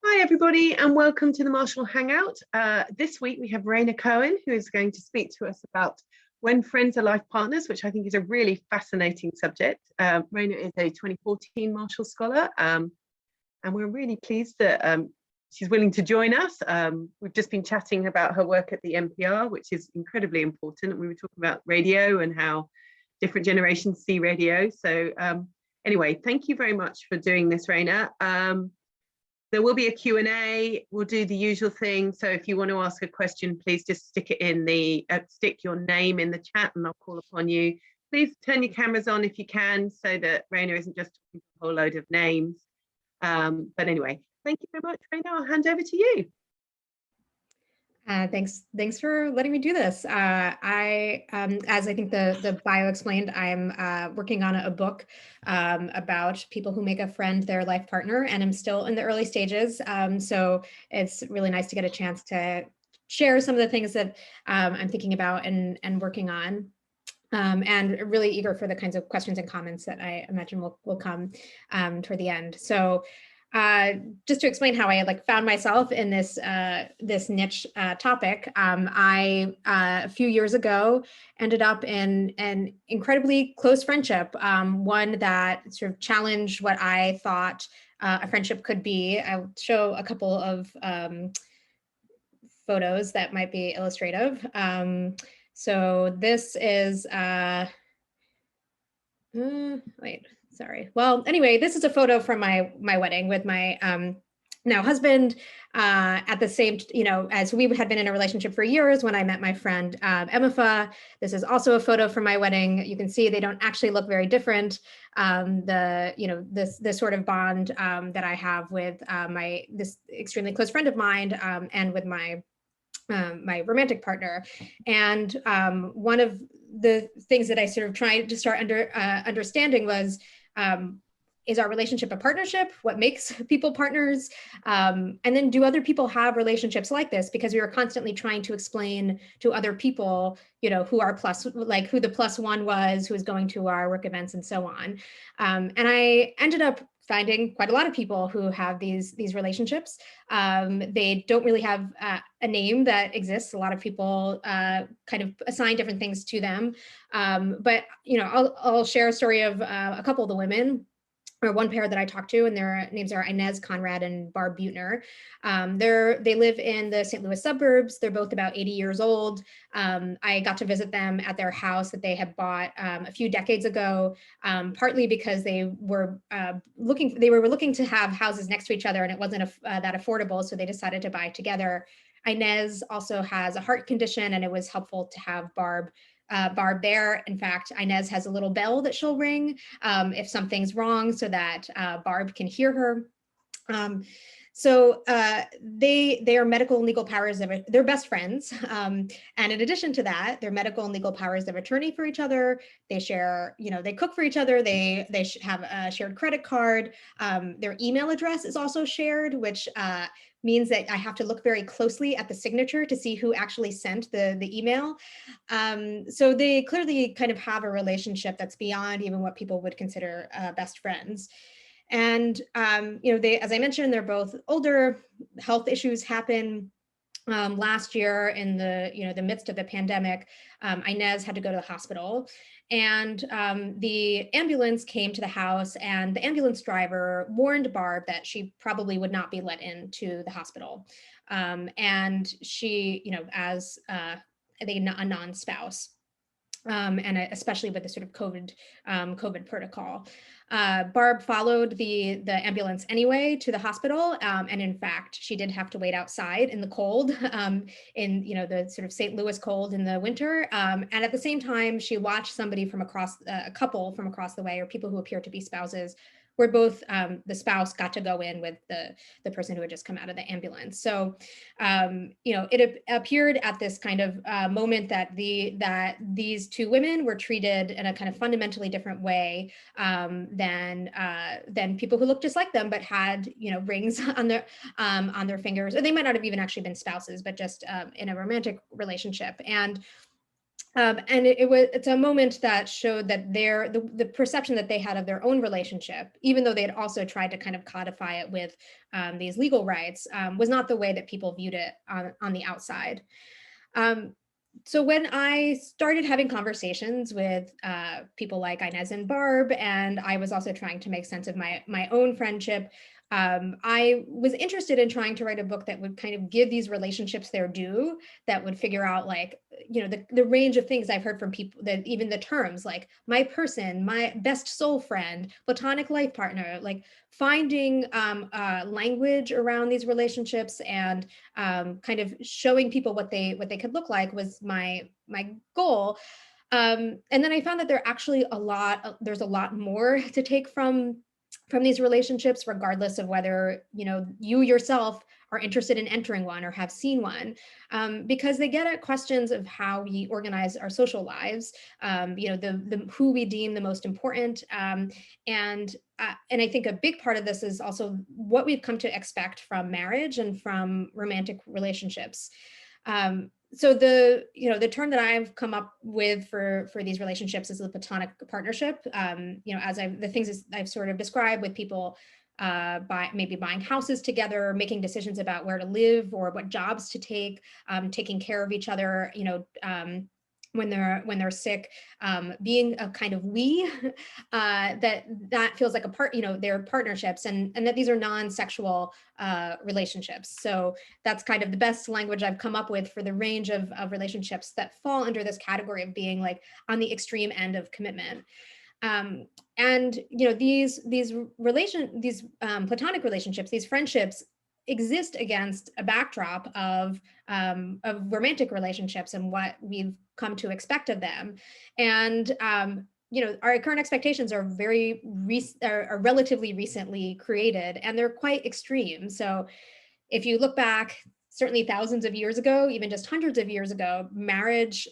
Hi, everybody, and welcome to the Marshall Hangout. This week we have Rhaina Cohen, who is going to speak to us about when friends are life partners, which I think is a really fascinating subject. Rhaina is a 2014 Marshall Scholar, and we're really pleased that she's willing to join us. We've just been chatting about her work at the NPR, which is incredibly important. We were talking about radio and how different generations see radio. So anyway, thank you very much for doing this, Rhaina. There will be a Q&A. We'll do the usual thing. So if you want to ask a question, please just stick your name in the chat and I'll call upon you. Please turn your cameras on if you can, so that Rhaina isn't just talking a whole load of names. But anyway, thank you very much, Rhaina. I'll hand over to you. Thanks for letting me do this. As I think the bio explained, I'm working on a book about people who make a friend their life partner, and I'm still in the early stages. So it's really nice to get a chance to share some of the things that I'm thinking about and working on. And really eager for the kinds of questions and comments that I imagine will come toward the end. So just to explain how I found myself in this this niche topic, I a few years ago ended up in an incredibly close friendship, one that sort of challenged what I thought a friendship could be. I'll show a couple of photos that might be illustrative. So this is wait. Sorry. Well, anyway, this is a photo from my wedding with my now husband. At the same, as we had been in a relationship for years when I met my friend Emma. This is also a photo from my wedding. You can see they don't actually look very different. This sort of bond that I have with this extremely close friend of mine and with my romantic partner. And one of the things that I sort of tried to start understanding was, is our relationship a partnership? What makes people partners? And then do other people have relationships like this? Because we were constantly trying to explain to other people, who our who the plus one was, who was going to our work events and so on. And I ended up finding quite a lot of people who have these relationships. They don't really have a name that exists. A lot of people kind of assign different things to them. But I'll share a story of a couple of the women, or one pair that I talked to, and their names are Conrad and Barb Buettner. They live in the St. Louis suburbs. They're both about 80 years old. I got to visit them at their house that they had bought a few decades ago, partly because they were looking to have houses next to each other, and it wasn't that affordable, so they decided to buy together. Inez also has a heart condition, and it was helpful to have Barb there. In fact, Inez has a little bell that she'll ring if something's wrong, so that Barb can hear her. So they are medical and legal powers of they're best friends. And in addition to that, they're medical and legal powers of attorney for each other. They share, they cook for each other. They have a shared credit card. Their email address is also shared, which means that I have to look very closely at the signature to see who actually sent the email. So they clearly kind of have a relationship that's beyond even what people would consider best friends. And, as I mentioned, they're both older. Health issues happen. Last year in the midst of the pandemic, Inez had to go to the hospital, and the ambulance came to the house, and the ambulance driver warned Barb that she probably would not be let into the hospital. And she, as a non-spouse, and especially with the sort of COVID protocol. Barb followed the ambulance anyway to the hospital, and in fact, she did have to wait outside in the cold, in the sort of St. Louis cold in the winter. And at the same time, she watched somebody from a couple from across the way, or people who appear to be spouses, where both the spouse got to go in with the person who had just come out of the ambulance. So, it appeared at this kind of moment that these two women were treated in a kind of fundamentally different way than people who looked just like them, but had rings on their fingers, or they might not have even actually been spouses, but just in a romantic relationship. And And it's a moment that showed that the perception that they had of their own relationship, even though they had also tried to kind of codify it with these legal rights, was not the way that people viewed it on the outside. So when I started having conversations with people like Inez and Barb, and I was also trying to make sense of my own friendship, I was interested in trying to write a book that would kind of give these relationships their due, that would figure out, like, you know, the range of things I've heard from people, that even the terms like my person, my best soul friend, platonic life partner, like finding language around these relationships and kind of showing people what they could look like was my goal. And then I found that there's a lot more to take from these relationships, regardless of whether, you know, you yourself are interested in entering one or have seen one, because they get at questions of how we organize our social lives, you know, the who we deem the most important, and I think a big part of this is also what we've come to expect from marriage and from romantic relationships. So the term that I've come up with for these relationships is the Platonic Partnership. You know, the things I've sort of described with people maybe buying houses together, making decisions about where to live or what jobs to take, taking care of each other, you know, when they're sick, being a kind of we, that feels like a part, you know, they're partnerships, and that these are non-sexual relationships. So that's kind of the best language I've come up with for the range of relationships that fall under this category of being like on the extreme end of commitment. And you know, these platonic relationships, these friendships exist against a backdrop of romantic relationships and what we've come to expect of them. And you know, our current expectations are are relatively recently created, and they're quite extreme. So if you look back, certainly thousands of years ago, even just hundreds of years ago, marriage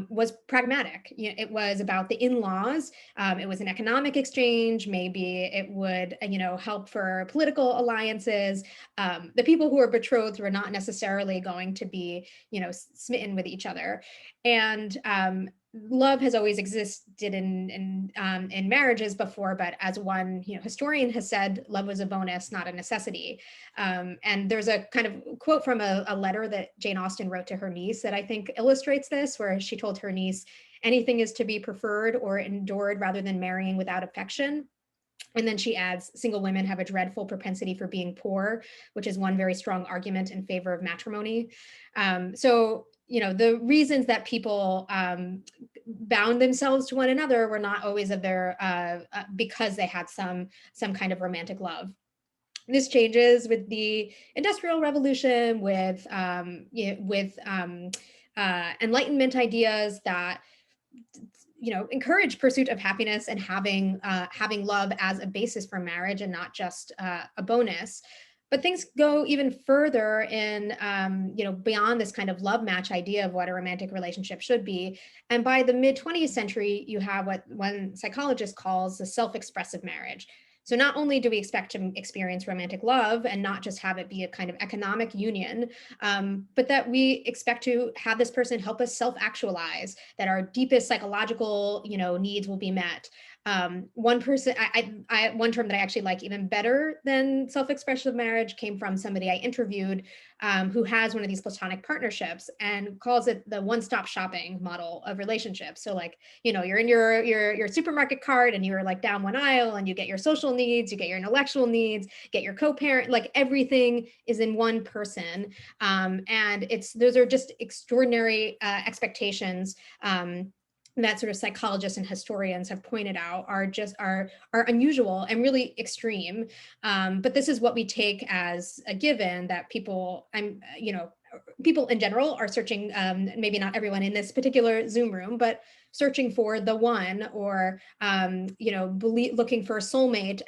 was pragmatic. You know, it was about the in-laws. It was an economic exchange. Maybe it would, you know, help for political alliances. The people who were betrothed were not necessarily going to be, you know, smitten with each other. And love has always existed in marriages before, but as one, you know, historian has said, love was a bonus, not a necessity. And there's a kind of quote from a letter that Jane Austen wrote to her niece that I think illustrates this, where she told her niece, anything is to be preferred or endured rather than marrying without affection. And then she adds, single women have a dreadful propensity for being poor, which is one very strong argument in favor of matrimony. So, you know, the reasons that people bound themselves to one another were not always of their because they had some kind of romantic love. This changes with the Industrial Revolution, with Enlightenment ideas that, you know, encourage pursuit of happiness and having love as a basis for marriage and not just a bonus. But things go even further in, you know, beyond this kind of love match idea of what a romantic relationship should be. And by the mid 20th century, you have what one psychologist calls the self-expressive marriage. So not only do we expect to experience romantic love and not just have it be a kind of economic union, but that we expect to have this person help us self-actualize, that our deepest psychological, you know, needs will be met. One term that I actually like even better than self-expressive marriage came from somebody I interviewed who has one of these platonic partnerships and calls it the one-stop shopping model of relationships. So like, you know, you're in your supermarket cart and you're like down one aisle and you get your social needs, you get your intellectual needs, get your co-parent, like everything is in one person. And those are just extraordinary expectations that sort of psychologists and historians have pointed out are unusual and really extreme. But this is what we take as a given, that people in general are searching, maybe not everyone in this particular Zoom room, but searching for the one, or looking for a soulmate,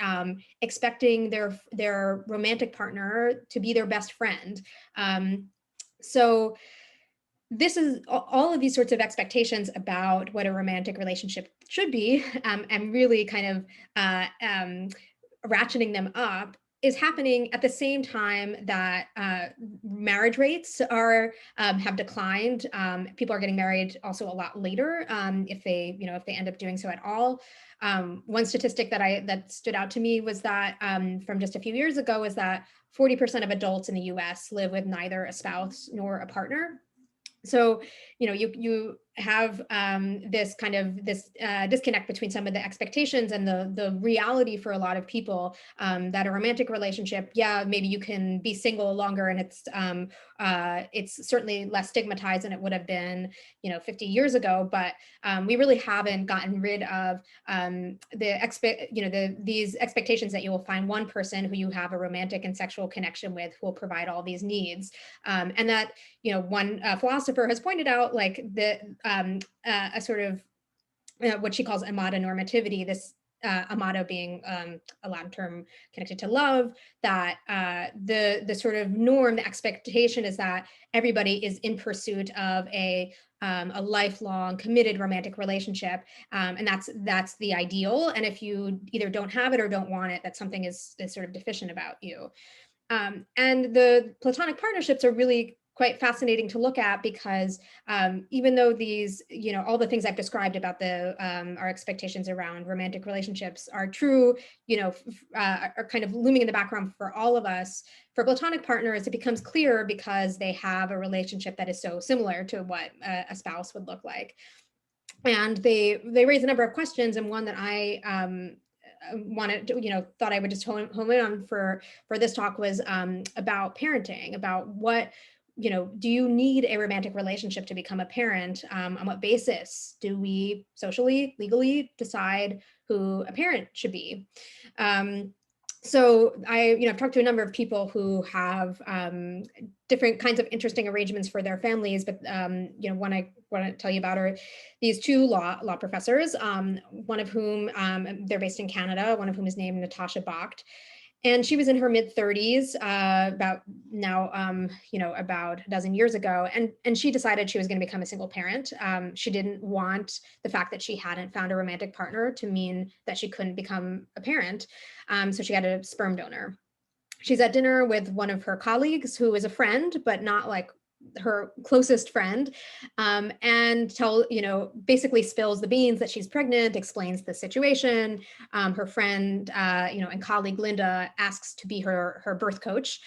expecting their romantic partner to be their best friend. So this is all of these sorts of expectations about what a romantic relationship should be, and really kind of ratcheting them up is happening at the same time that marriage rates are have declined. People are getting married also a lot later, if they end up doing so at all. One statistic that stood out to me was that from just a few years ago is that 40% of adults in the US live with neither a spouse nor a partner. So, you have this kind of disconnect between some of the expectations and the reality for a lot of people, that a romantic relationship, yeah, maybe you can be single longer, and it's certainly less stigmatized than it would have been, 50 years ago. But we really haven't gotten rid of these expectations that you will find one person who you have a romantic and sexual connection with who will provide all these needs, and that one philosopher has pointed out, like a sort of what she calls amata normativity, this amato being a Latin term connected to love, that the sort of norm, the expectation is that everybody is in pursuit of a lifelong committed romantic relationship, and that's the ideal. And if you either don't have it or don't want it, that something is sort of deficient about you. And the Platonic partnerships are really quite fascinating to look at, because even though these, all the things I've described about our expectations around romantic relationships are true, are kind of looming in the background for all of us, for Platonic partners, it becomes clear because they have a relationship that is so similar to what a spouse would look like. And they raise a number of questions, and one that I wanted to, thought I would just hone in on for this talk was about parenting, about what, do you need a romantic relationship to become a parent? On what basis do we socially, legally decide who a parent should be? So I've talked to a number of people who have different kinds of interesting arrangements for their families, but one I want to tell you about are these two law professors, one of whom they're based in Canada, one of whom is named Natasha Bach. And she was in her mid-30s about a dozen years ago. And she decided she was going to become a single parent. She didn't want the fact that she hadn't found a romantic partner to mean that she couldn't become a parent. So she had a sperm donor. She's at dinner with one of her colleagues who is a friend, but not like her closest friend, and basically spills the beans that she's pregnant, explains the situation. Her friend, and colleague Linda asks to be her birth coach,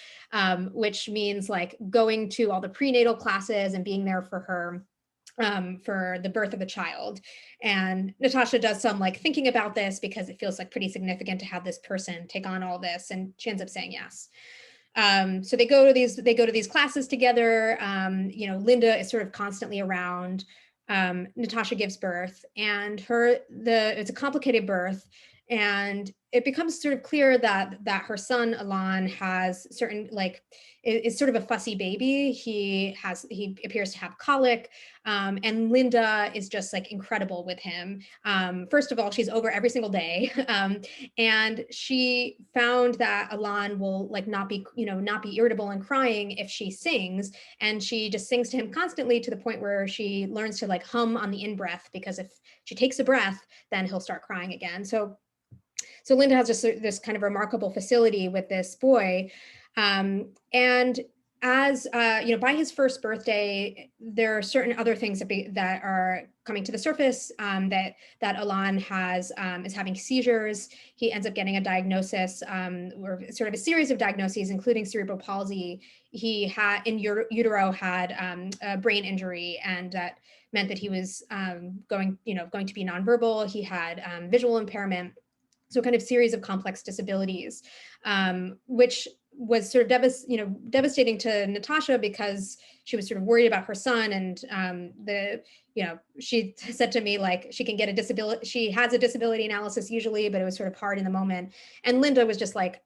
which means like going to all the prenatal classes and being there for her for the birth of the child. And Natasha does some like thinking about this because it feels like pretty significant to have this person take on all this, and she ends up saying yes. So they go to these classes together. Linda is sort of constantly around. Natasha gives birth, and it's a complicated birth, and it becomes sort of clear that her son Alon has certain, like, is sort of a fussy baby. He appears to have colic, and Linda is just like incredible with him. First of all, she's over every single day, and she found that Alon will like not be irritable and crying if she sings, and she just sings to him constantly, to the point where she learns to like hum on the in-breath, because if she takes a breath, then he'll start crying again. So Linda has just this kind of remarkable facility with this boy. And as by his first birthday, there are certain other things that are coming to the surface, that Alon is having seizures. He ends up getting a diagnosis, or sort of a series of diagnoses, including cerebral palsy. He had in utero had a brain injury, and that meant that he was going to be nonverbal. He had visual impairment. So kind of series of complex disabilities, which was sort of devastating to Natasha, because she was sort of worried about her son. And she said to me, like, she can get a disability. She has a disability analysis usually, but it was sort of hard in the moment. And Linda was just like,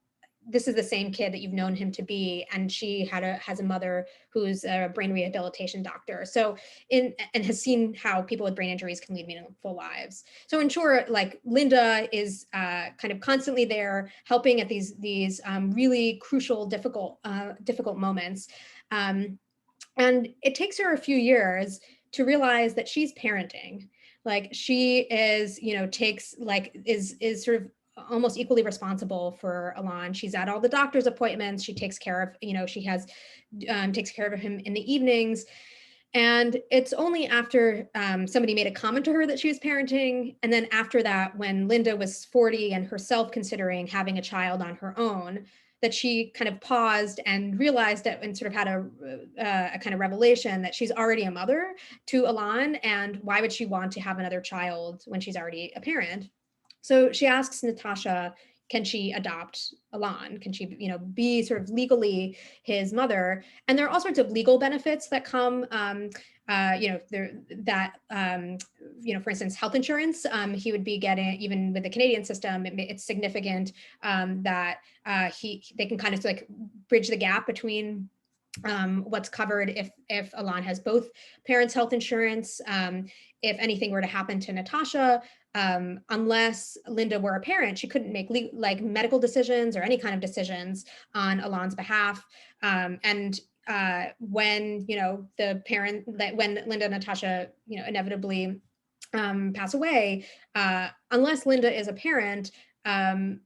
this is the same kid that you've known him to be. And she has a mother who's a brain rehabilitation doctor. So and has seen how people with brain injuries can lead meaningful lives. So in short, like, Linda is kind of constantly there helping at these really crucial, difficult moments. And it takes her a few years to realize that she's parenting. Like, she is, is sort of almost equally responsible for Alon. She's at all the doctor's appointments. She takes care of, she has, takes care of him in the evenings. And it's only after somebody made a comment to her that she was parenting. And then after that, when Linda was 40 and herself considering having a child on her own, that she kind of paused and realized that, and sort of had a kind of revelation that she's already a mother to Alon, and why would she want to have another child when she's already a parent? So she asks Natasha, can she adopt Alon? Can she, be sort of legally his mother? And there are all sorts of legal benefits that come, for instance, health insurance. He would be getting, even with the Canadian system, it's significant that they can kind of like bridge the gap between what's covered if Alon has both parents' health insurance. If anything were to happen to Natasha, unless Linda were a parent, she couldn't make medical decisions or any kind of decisions on Alon's behalf. When when Linda and Natasha inevitably pass away, unless Linda is a parent,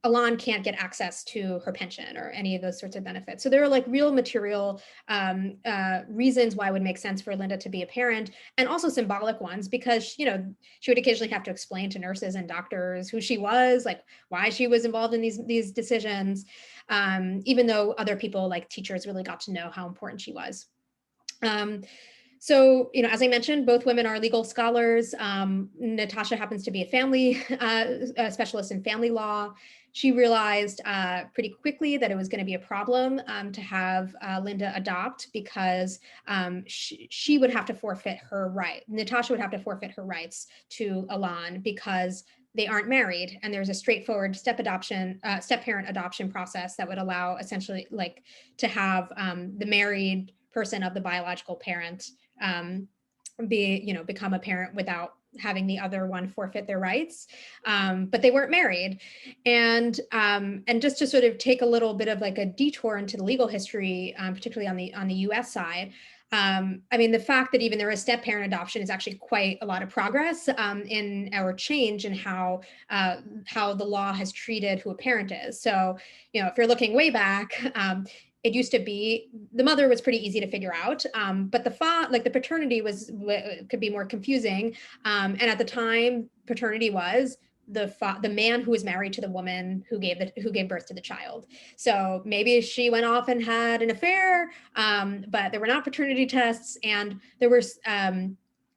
Alon can't get access to her pension or any of those sorts of benefits. So there are like real material reasons why it would make sense for Linda to be a parent, and also symbolic ones, because she would occasionally have to explain to nurses and doctors who she was, like why she was involved in these decisions, even though other people like teachers really got to know how important she was. So, as I mentioned, both women are legal scholars. Natasha happens to be a family specialist in family law. She realized pretty quickly that it was going to be a problem to have Linda adopt, because she would have to forfeit her right. Natasha would have to forfeit her rights to Alon because they aren't married, and there's a straightforward step-parent adoption process that would allow essentially to have the married person of the biological parent become a parent without having the other one forfeit their rights, but they weren't married. And just to sort of take a little bit of like a detour into the legal history, particularly on the US side, the fact that even there is step-parent adoption is actually quite a lot of progress in our change in how the law has treated who a parent is. So, if you're looking way back, it used to be the mother was pretty easy to figure out, but the paternity could be more confusing. And at the time, paternity was the man who was married to the woman who gave birth to the child. So maybe she went off and had an affair, but there were not paternity tests, and there were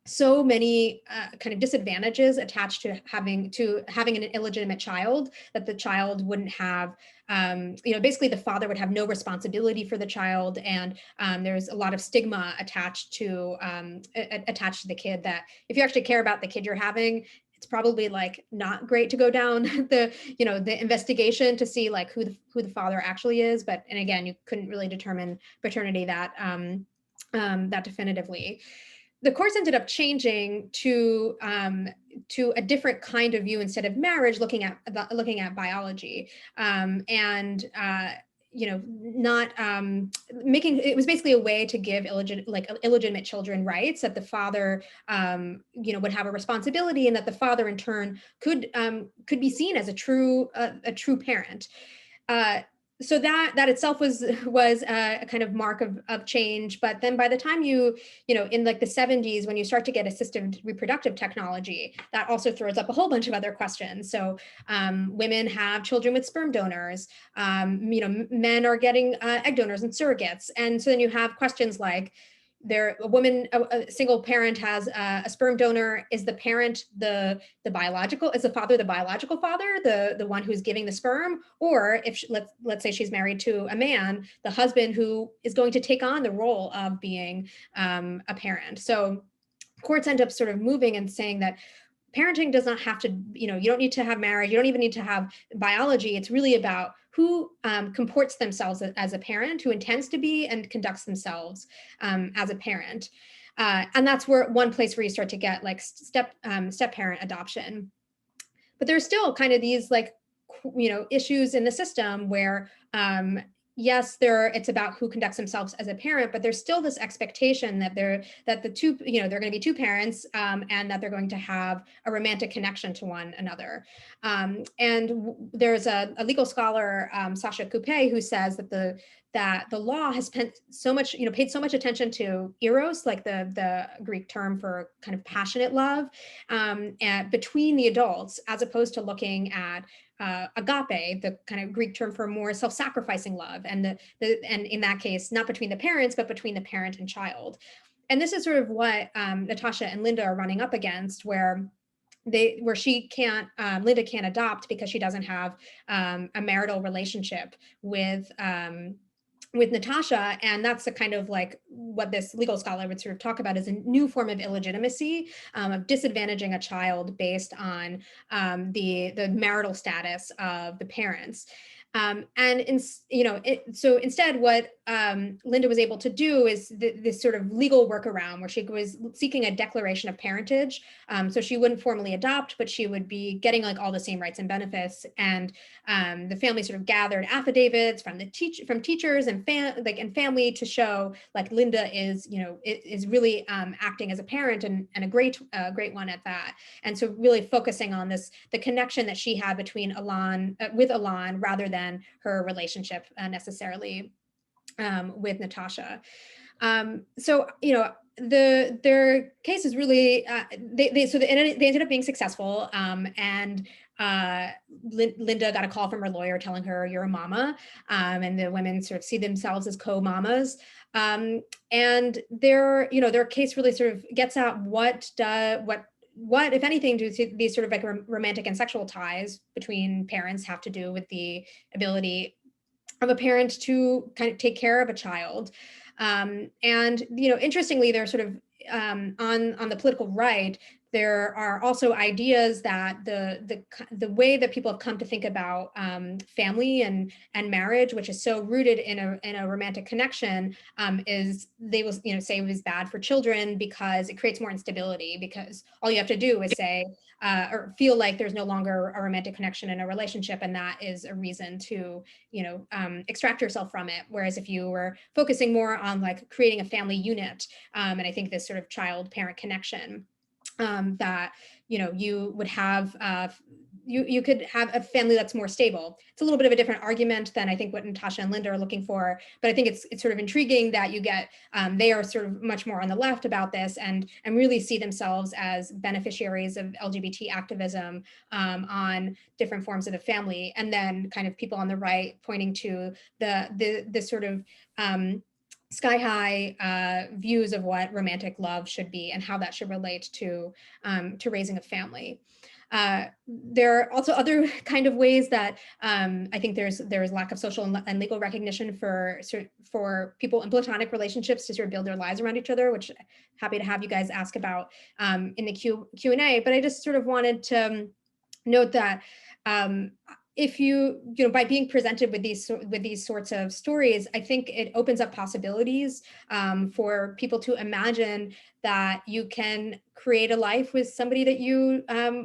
so many kind of disadvantages attached to having an illegitimate child, that the child wouldn't have, basically the father would have no responsibility for the child, and there's a lot of stigma attached to the kid, that if you actually care about the kid you're having, it's probably like not great to go down the investigation to see like who the father actually is. But, and again, you couldn't really determine paternity that definitively. The courts ended up changing to a different kind of view. Instead of marriage, looking at biology, not making it was basically a way to give illegitimate children rights, that the father would have a responsibility, and that the father in turn could be seen as a true parent. So that itself was a kind of mark of change. But then by the time in like the 70s, when you start to get assisted reproductive technology, that also throws up a whole bunch of other questions. So women have children with sperm donors, men are getting egg donors and surrogates. And so then you have questions like, a single parent has a sperm donor. Is the parent is the father the biological father, the one who's giving the sperm? Or if let's say she's married to a man, the husband who is going to take on the role of being a parent. So courts end up sort of moving and saying that parenting does not have to, you don't need to have marriage. You don't even need to have biology. It's really about who comports themselves as a parent, who intends to be and conducts themselves as a parent. And that's one place where you start to get like step-parent adoption. But there's still kind of these like, issues in the system where, yes, it's about who conducts themselves as a parent, but there's still this expectation that the two, they're going to be two parents, and that they're going to have a romantic connection to one another. There's a legal scholar, Sasha Coupe, who says that the law has spent so much, paid so much attention to eros, like the Greek term for kind of passionate love, and between the adults, as opposed to looking at agape, the kind of Greek term for more self-sacrificing love, and and in that case, not between the parents, but between the parent and child. And this is sort of what Natasha and Linda are running up against, where she can't, Linda can't adopt because she doesn't have a marital relationship with Natasha. And that's the kind of like what this legal scholar would sort of talk about as a new form of illegitimacy, of disadvantaging a child based on the marital status of the parents. So instead, what Linda was able to do is this sort of legal workaround where she was seeking a declaration of parentage. So she wouldn't formally adopt, but she would be getting like all the same rights and benefits. And the family sort of gathered affidavits from teachers and family to show like Linda is really acting as a parent, and a great one at that. And so really focusing on the connection that she had between with Alon, rather than her relationship necessarily with Natasha. So their case is really they ended up being successful, and Linda got a call from her lawyer telling her, "You're a mama," and the women sort of see themselves as co-mamas. And their case really sort of gets at what, if anything, do these sort of like romantic and sexual ties between parents have to do with the ability of a parent to kind of take care of a child. And interestingly, they're sort of on the political right, there are also ideas that the way that people have come to think about family and marriage, which is so rooted in a romantic connection, is they will say it was bad for children because it creates more instability, because all you have to do is say or feel like there's no longer a romantic connection in a relationship, and that is a reason to extract yourself from it. Whereas if you were focusing more on like creating a family unit, and I think this sort of child-parent connection, that you would have you could have a family that's more stable. It's a little bit of a different argument than I think what Natasha and Linda are looking for, but I think it's sort of intriguing that you get they are sort of much more on the left about this, and really see themselves as beneficiaries of LGBT activism on different forms of the family, and then kind of people on the right pointing to the sort of sky high views of what romantic love should be and how that should relate to raising a family. There are also other kind of ways that I think there's lack of social and legal recognition for people in platonic relationships to sort of build their lives around each other, which I'm happy to have you guys ask about in the Q&A. But I just sort of wanted to note that if by being presented with these sorts of stories, I think it opens up possibilities for people to imagine that you can create a life with somebody that you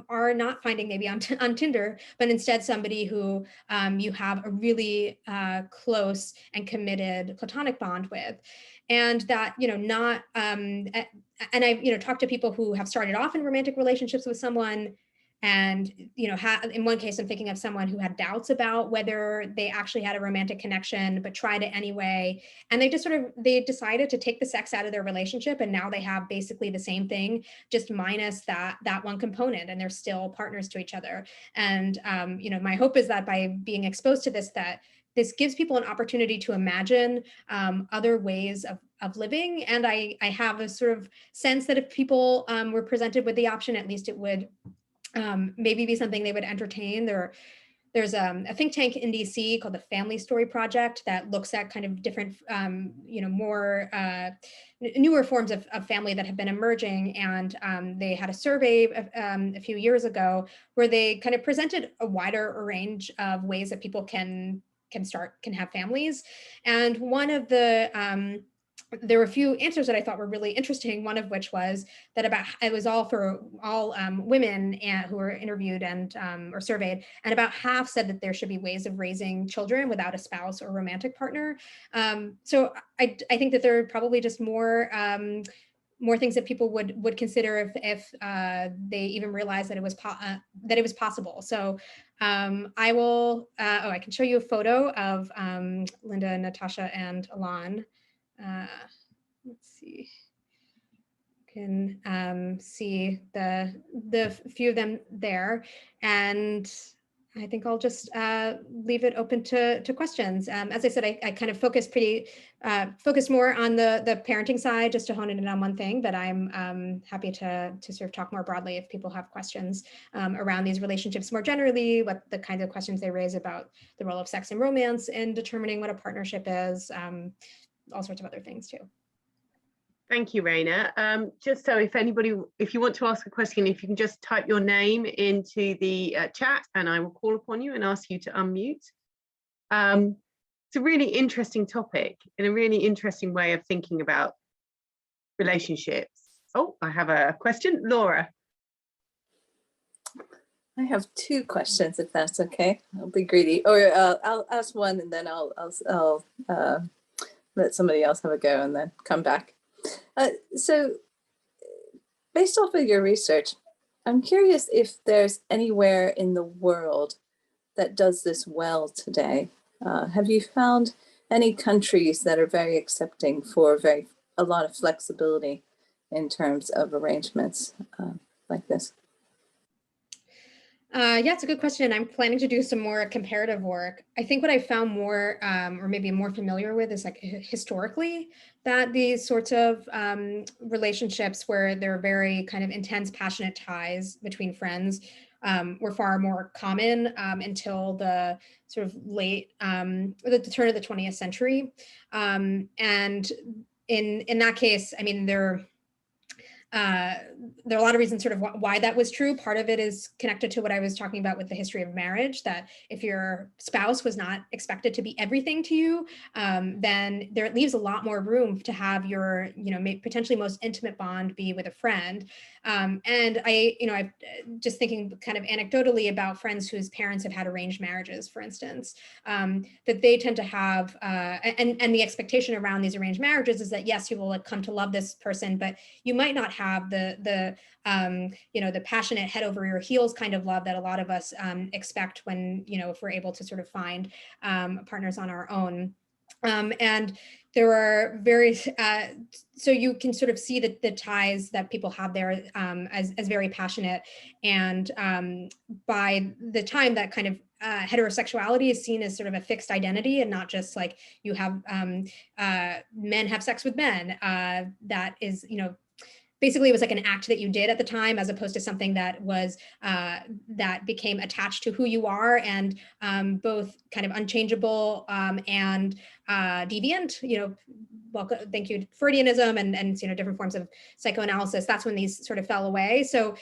are not finding maybe on Tinder, but instead somebody who you have a really close and committed platonic bond with. And that, not, and I've, talked to people who have started off in romantic relationships with someone, and in one case, I'm thinking of someone who had doubts about whether they actually had a romantic connection, but tried it anyway. And they decided to take the sex out of their relationship, and now they have basically the same thing, just minus that one component, and they're still partners to each other. And my hope is that by being exposed to this, that this gives people an opportunity to imagine other ways of living. And I have a sort of sense that if people were presented with the option, at least it would maybe be something they would entertain. There's a think tank in DC called the Family Story Project that looks at kind of different, more newer forms of family that have been emerging. And they had a survey a few years ago where they kind of presented a wider range of ways that people can have families. And one of the there were a few answers that I thought were really interesting. One of which was that it was all for all women who were interviewed and or surveyed, and about half said that there should be ways of raising children without a spouse or romantic partner. So I think that there are probably just more things that people would consider if they even realized that it was possible. So I will. I can show you a photo of Linda, Natasha, and Alon. Let's see. Can see the few of them there, and I think I'll just leave it open to questions. As I said, I kind of focused more on the parenting side, just to hone in on one thing, but I'm happy to sort of talk more broadly if people have questions around these relationships more generally, what the kinds of questions they raise about the role of sex and romance in determining what a partnership is, all sorts of other things too. Thank you, Rhaina. Just so if you want to ask a question, if you can just type your name into the chat and I will call upon you and ask you to unmute. It's a really interesting topic and a really interesting way of thinking about relationships. Oh, I have a question. Laura. I have two questions, if that's okay. I'll be greedy, or I'll ask one and then I'll let somebody else have a go and then come back. So based off of your research, I'm curious if there's anywhere in the world that does this well today. Have you found any countries that are very accepting for a lot of flexibility in terms of arrangements like this? Yeah, it's a good question. I'm planning to do some more comparative work. I think what I found more, or maybe more familiar with, is like historically that these sorts of relationships where there are very kind of intense, passionate ties between friends were far more common until the sort of late, the turn of the 20th century. And in that case, I mean, there are a lot of reasons sort of why that was true. Part of it is connected to what I was talking about with the history of marriage, that if your spouse was not expected to be everything to you, then there leaves a lot more room to have your, potentially most intimate bond be with a friend. And I'm just thinking kind of anecdotally about friends whose parents have had arranged marriages, for instance, that they tend to have, and the expectation around these arranged marriages is that, yes, you will like come to love this person, but you might not have the passionate head over your heels kind of love that a lot of us expect when, if we're able to sort of find partners on our own. And there are so you can sort of see the ties that people have there as very passionate. And by the time that kind of heterosexuality is seen as sort of a fixed identity and not just like you have men have sex with men, that is, basically it was like an act that you did at the time, as opposed to something that was that became attached to who you are, and both kind of unchangeable and deviant. Welcome, thank you, Freudianism and different forms of psychoanalysis. That's when these sort of fell away. So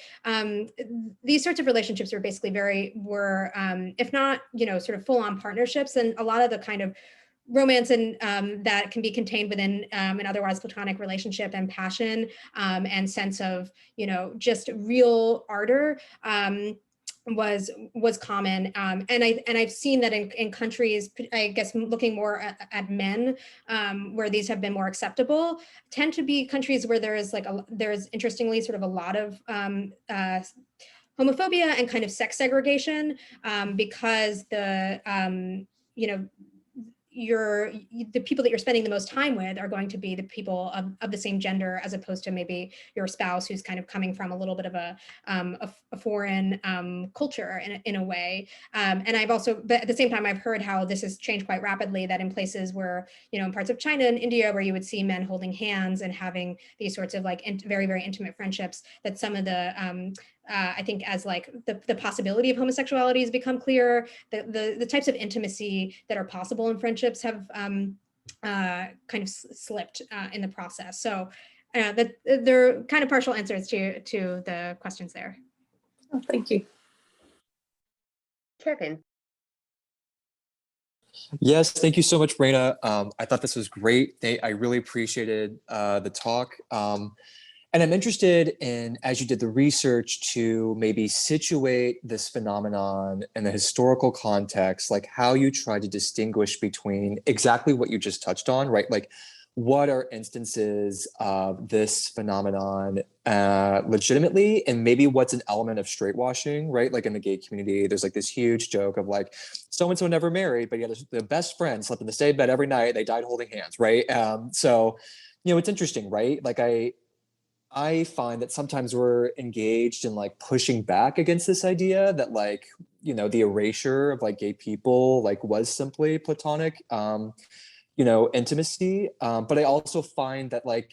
these sorts of relationships were basically were if not sort of full-on partnerships, and a lot of the kind of romance and that can be contained within an otherwise platonic relationship and passion and sense of just real ardor was common, and I've seen that in countries, I guess looking more at men, where these have been more acceptable, tend to be countries where there's interestingly sort of a lot of homophobia and kind of sex segregation, because the the people that you're spending the most time with are going to be the people of the same gender, as opposed to maybe your spouse who's kind of coming from a little bit of a foreign culture in a way. And I've also, but at the same time, I've heard how this has changed quite rapidly, that in places where, in parts of China and India, where you would see men holding hands and having these sorts of like very, very intimate friendships, that some of the I think as like the possibility of homosexuality has become clearer, the types of intimacy that are possible in friendships have kind of slipped in the process. So they're kind of partial answers to the questions there. Oh, thank you. Kevin. Yes, thank you so much, Rhaina. I thought this was great. I really appreciated the talk. And I'm interested in, as you did the research, to maybe situate this phenomenon in the historical context, like how you try to distinguish between exactly what you just touched on, right? Like, what are instances of this phenomenon legitimately, and maybe what's an element of straight washing, right? Like in the gay community, there's like this huge joke of like, so-and-so never married, but yet the best friends slept in the same bed every night. They died holding hands, right? So, it's interesting, right? Like I find that sometimes we're engaged in like pushing back against this idea that like, the erasure of like gay people like was simply platonic, intimacy. But I also find that like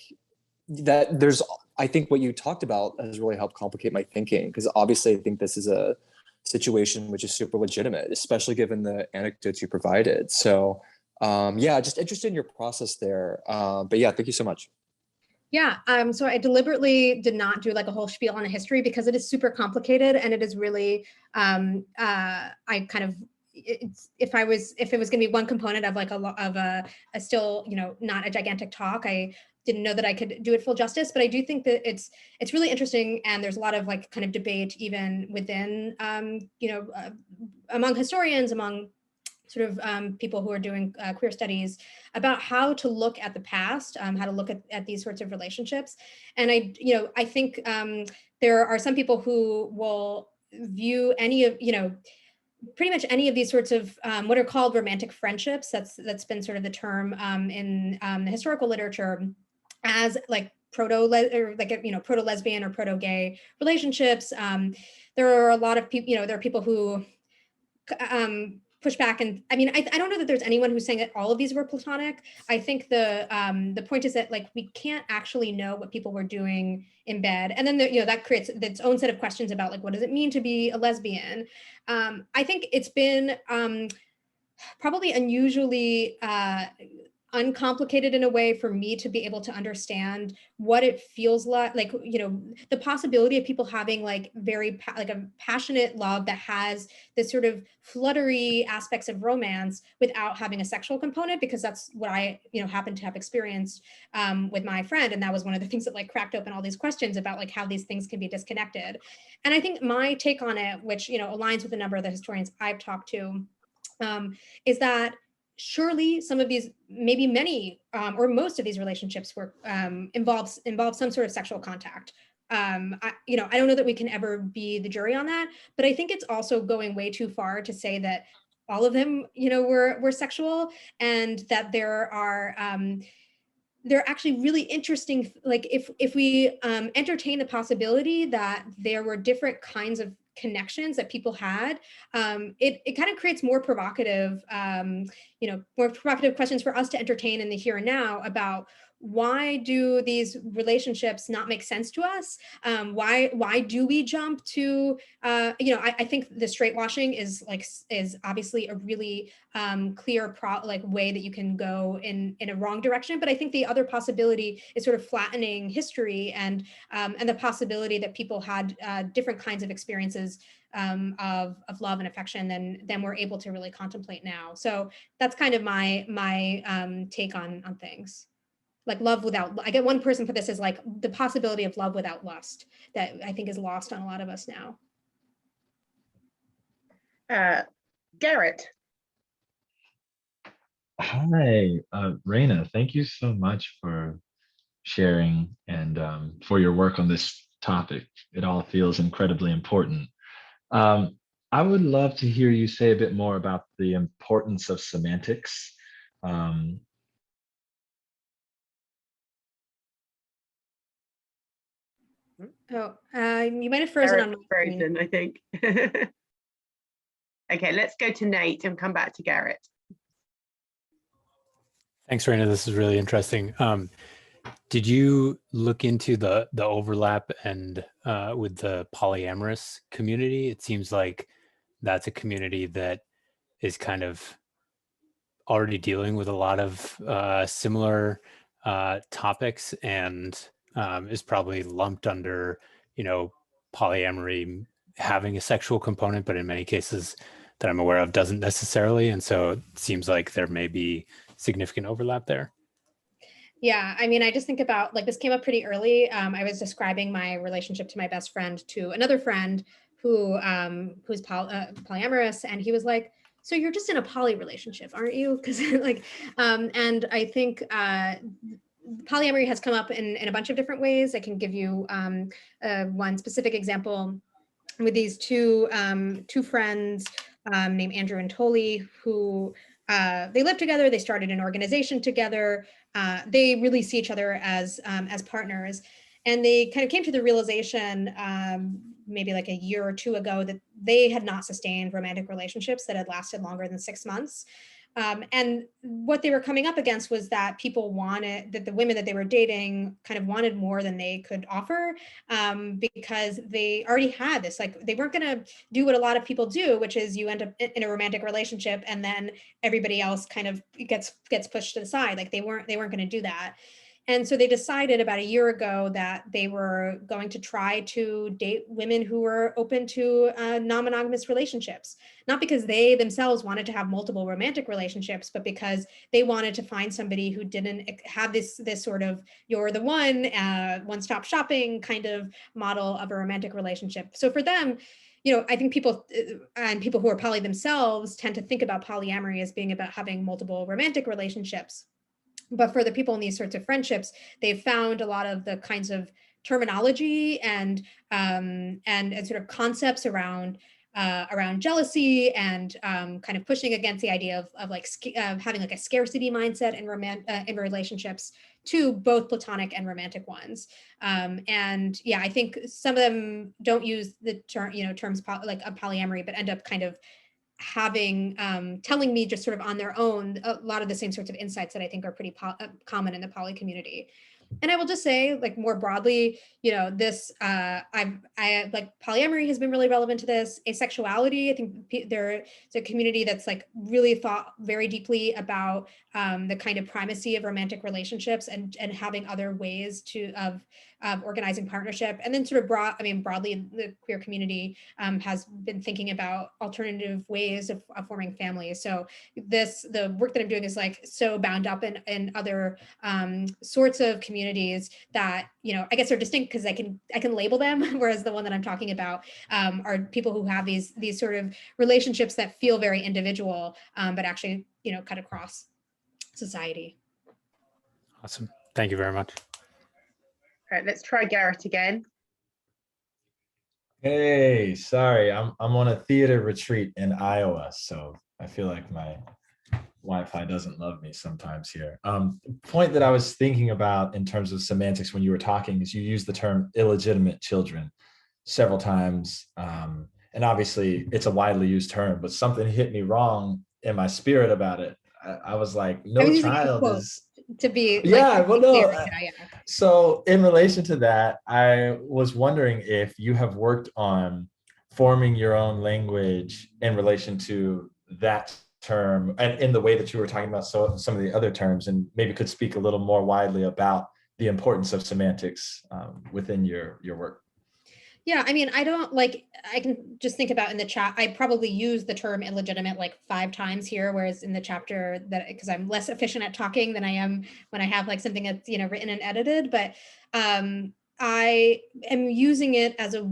that I think what you talked about has really helped complicate my thinking, because obviously I think this is a situation which is super legitimate, especially given the anecdotes you provided. So yeah, just interested in your process there. But yeah, thank you so much. Yeah, so I deliberately did not do like a whole spiel on the history because it is super complicated, and it is really, I kind of, if it was going to be one component of like a still, not a gigantic talk, I didn't know that I could do it full justice, but I do think that it's really interesting, and there's a lot of like kind of debate even within, among historians, among sort of people who are doing queer studies about how to look at the past, how to look at these sorts of relationships. And I think there are some people who will view any of, pretty much any of these sorts of what are called romantic friendships. That's been sort of the term in the historical literature as like proto lesbian or proto gay relationships. There are a lot of people, there are people who push back, and I mean, I don't know that there's anyone who's saying that all of these were platonic. I think the point is that like we can't actually know what people were doing in bed, and then that creates its own set of questions about like what does it mean to be a lesbian. I think it's been probably unusually uncomplicated in a way for me to be able to understand what it feels like the possibility of people having like like a passionate love that has this sort of fluttery aspects of romance without having a sexual component, because that's what I happen to have experienced with my friend, and that was one of the things that like cracked open all these questions about like how these things can be disconnected. And I think my take on it, which aligns with a number of the historians I've talked to, is that surely some of these, maybe many or most of these relationships were involve some sort of sexual contact. I don't know that we can ever be the jury on that, but I think it's also going way too far to say that all of them, were sexual, and that there are actually really interesting, like if we entertain the possibility that there were different kinds of connections that people had, it kind of creates more provocative questions for us to entertain in the here and now about why do these relationships not make sense to us? Why do we jump to I think the straight washing is obviously a really clear way that you can go in a wrong direction. But I think the other possibility is sort of flattening history and the possibility that people had different kinds of experiences of love and affection than we're able to really contemplate now. So that's kind of my take on things. Like love without, I get one person for this is like the possibility of love without lust that I think is lost on a lot of us now. Garrett. Hi, Rhaina, thank you so much for sharing and for your work on this topic. It all feels incredibly important. I would love to hear you say a bit more about the importance of semantics. You might have frozen on my screen. I think. Okay, let's go to Nate and come back to Garrett. Thanks, Rhaina. This is really interesting. Did you look into the overlap and with the polyamorous community? It seems like that's a community that is kind of already dealing with a lot of similar topics and is probably lumped under, polyamory having a sexual component, but in many cases that I'm aware of doesn't necessarily. And so it seems like there may be significant overlap there. Yeah, I mean, I just think about, like, this came up pretty early. I was describing my relationship to my best friend to another friend who's polyamorous, and he was like, "So you're just in a poly relationship, aren't you?" Because like, and I think polyamory has come up in a bunch of different ways. I can give you one specific example with these two friends named Andrew and Toli, who they live together. They started an organization together. They really see each other as partners, and they kind of came to the realization maybe like a year or two ago that they had not sustained romantic relationships that had lasted longer than 6 months. And what they were coming up against was that people wanted, that the women that they were dating kind of wanted more than they could offer, because they already had this, like, they weren't going to do what a lot of people do, which is you end up in a romantic relationship and then everybody else kind of gets pushed to the side. Like they weren't going to do that. And so they decided about a year ago that they were going to try to date women who were open to non-monogamous relationships, not because they themselves wanted to have multiple romantic relationships, but because they wanted to find somebody who didn't have this sort of you're the one-stop shopping kind of model of a romantic relationship. So for them, you know, I think people who are poly themselves tend to think about polyamory as being about having multiple romantic relationships. But for the people in these sorts of friendships, they've found a lot of the kinds of terminology and sort of concepts around jealousy and kind of pushing against the idea of like having like a scarcity mindset in relationships, to both platonic and romantic ones. And yeah, I think some of them don't use the terms like a polyamory, but end up kind of having telling me just sort of on their own a lot of the same sorts of insights that I think are pretty common in the poly community. And I will just say, like, more broadly, you know, this I like polyamory has been really relevant to this. Asexuality, I think there's a community that's like really thought very deeply about the kind of primacy of romantic relationships and having other ways of organizing partnership. And then sort of broadly, the queer community has been thinking about alternative ways of forming families. So the work that I'm doing is like so bound up in other sorts of communities that, you know, I guess are distinct because I can label them, whereas the one that I'm talking about are people who have these sort of relationships that feel very individual, but actually, you know, cut across society. Awesome. Thank you very much. All right, let's try Garrett again. Hey, sorry, I'm on a theater retreat in Iowa, so I feel like my Wi-Fi doesn't love me sometimes here. Point that I was thinking about in terms of semantics when you were talking is you used the term illegitimate children several times, and obviously it's a widely used term, but something hit me wrong in my spirit about it. I was like, no child is to be yeah, like, well, no. yeah. So in relation to that, I was wondering if you have worked on forming your own language in relation to that term and in the way that you were talking about some of the other terms, and maybe could speak a little more widely about the importance of semantics within your work. Yeah, I mean, I can just think about in the chat, I probably use the term illegitimate like 5 times here, whereas in the chapter because I'm less efficient at talking than I am when I have like something that's, you know, written and edited, but I am using it as a,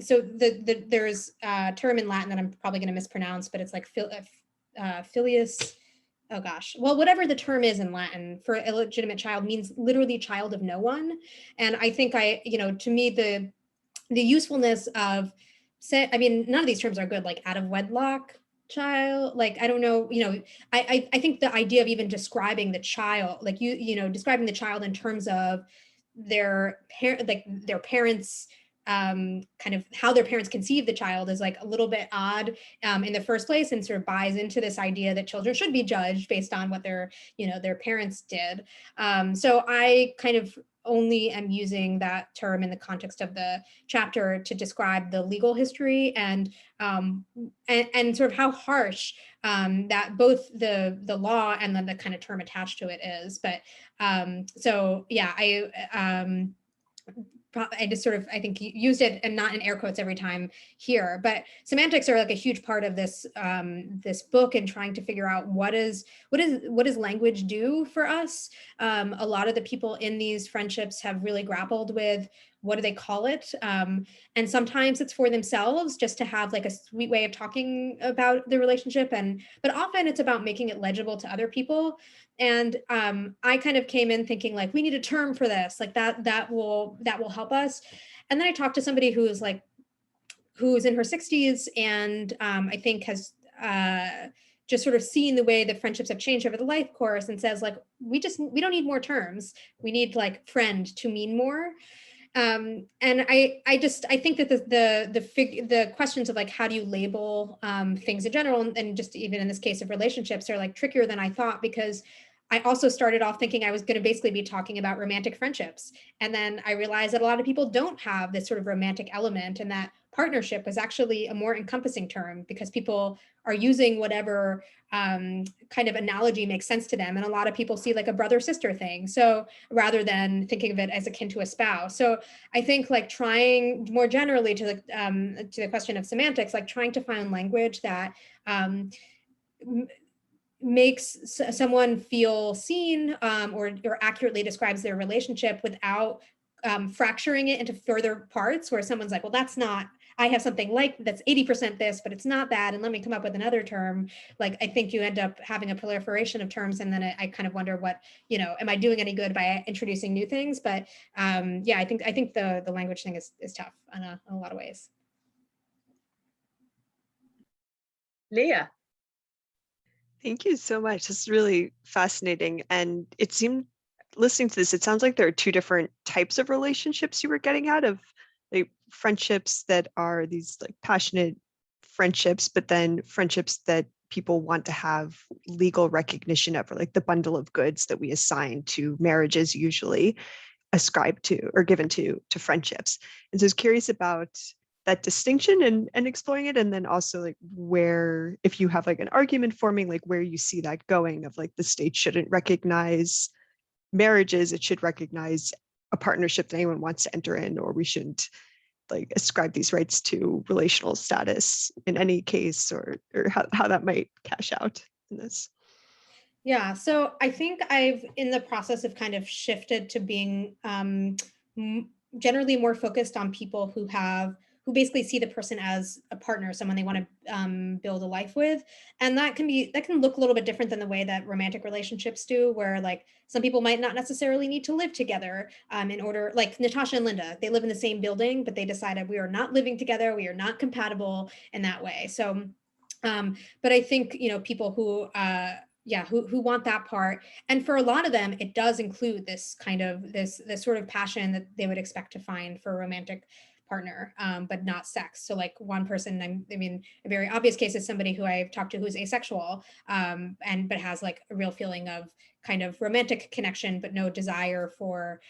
so there's a term in Latin that I'm probably going to mispronounce, but it's like filius. Oh gosh. Well, whatever the term is in Latin for illegitimate child means literally child of no one. And I think to me, the usefulness of I mean, none of these terms are good, like out of wedlock child, like, I don't know, you know, I think the idea of even describing the child, like describing the child in terms of their parents, kind of how their parents conceive the child is like a little bit odd in the first place, and sort of buys into this idea that children should be judged based on what their parents did. So I kind of only am using that term in the context of the chapter to describe the legal history and sort of how harsh that both the law and then the kind of term attached to it is. But so yeah, I I just sort of, I think, used it and not in air quotes every time here, but semantics are like a huge part of this this book, and trying to figure out what does language do for us. A lot of the people in these friendships have really grappled with, what do they call it? And sometimes it's for themselves, just to have like a sweet way of talking about the relationship, but often it's about making it legible to other people. And I kind of came in thinking like, we need a term for this, like that will help us. And then I talked to somebody who's in her 60s, and I think has just sort of seen the way that friendships have changed over the life course, and says like, we don't need more terms. We need like friend to mean more. And I think that the questions of like, how do you label things in general, and just even in this case of relationships, are like trickier than I thought, because I also started off thinking I was going to basically be talking about romantic friendships. And then I realized that a lot of people don't have this sort of romantic element, and that partnership is actually a more encompassing term, because people are using whatever kind of analogy makes sense to them. And a lot of people see like a brother-sister thing, so rather than thinking of it as akin to a spouse. So I think like trying more generally to the question of semantics, like trying to find language that makes someone feel seen, or accurately describes their relationship without fracturing it into further parts, where someone's like, well, that's not, I have something like that's 80% this, but it's not that, and let me come up with another term. Like, I think you end up having a proliferation of terms, and then I kind of wonder what, am I doing any good by introducing new things? But yeah, I think the language thing is tough in a lot of ways. Leah. Thank you so much. This is really fascinating. And it seemed, listening to this, it sounds like there are two different types of relationships you were getting out of, like friendships that are these like passionate friendships, but then friendships that people want to have legal recognition of, or like the bundle of goods that we assign to marriages usually ascribed to or given to friendships. And so I was curious about that distinction and exploring it, and then also like where, if you have like an argument forming, like where you see that going, of like the state shouldn't recognize marriages, it should recognize a partnership that anyone wants to enter in, or we shouldn't like ascribe these rights to relational status in any case, or how that might cash out in this. Yeah, so I think I've, in the process of kind of shifted to being generally more focused on people who basically see the person as a partner, someone they want to build a life with. And that can look a little bit different than the way that romantic relationships do, where like some people might not necessarily need to live together in order, like Natasha and Linda, they live in the same building, but they decided we are not living together, we are not compatible in that way. So, but I think, people who, who want that part. And for a lot of them, it does include this kind of, this sort of passion that they would expect to find for a romantic partner, but not sex. So like one person, I mean, a very obvious case is somebody who I've talked to who's asexual, but has like a real feeling of kind of romantic connection, but no desire for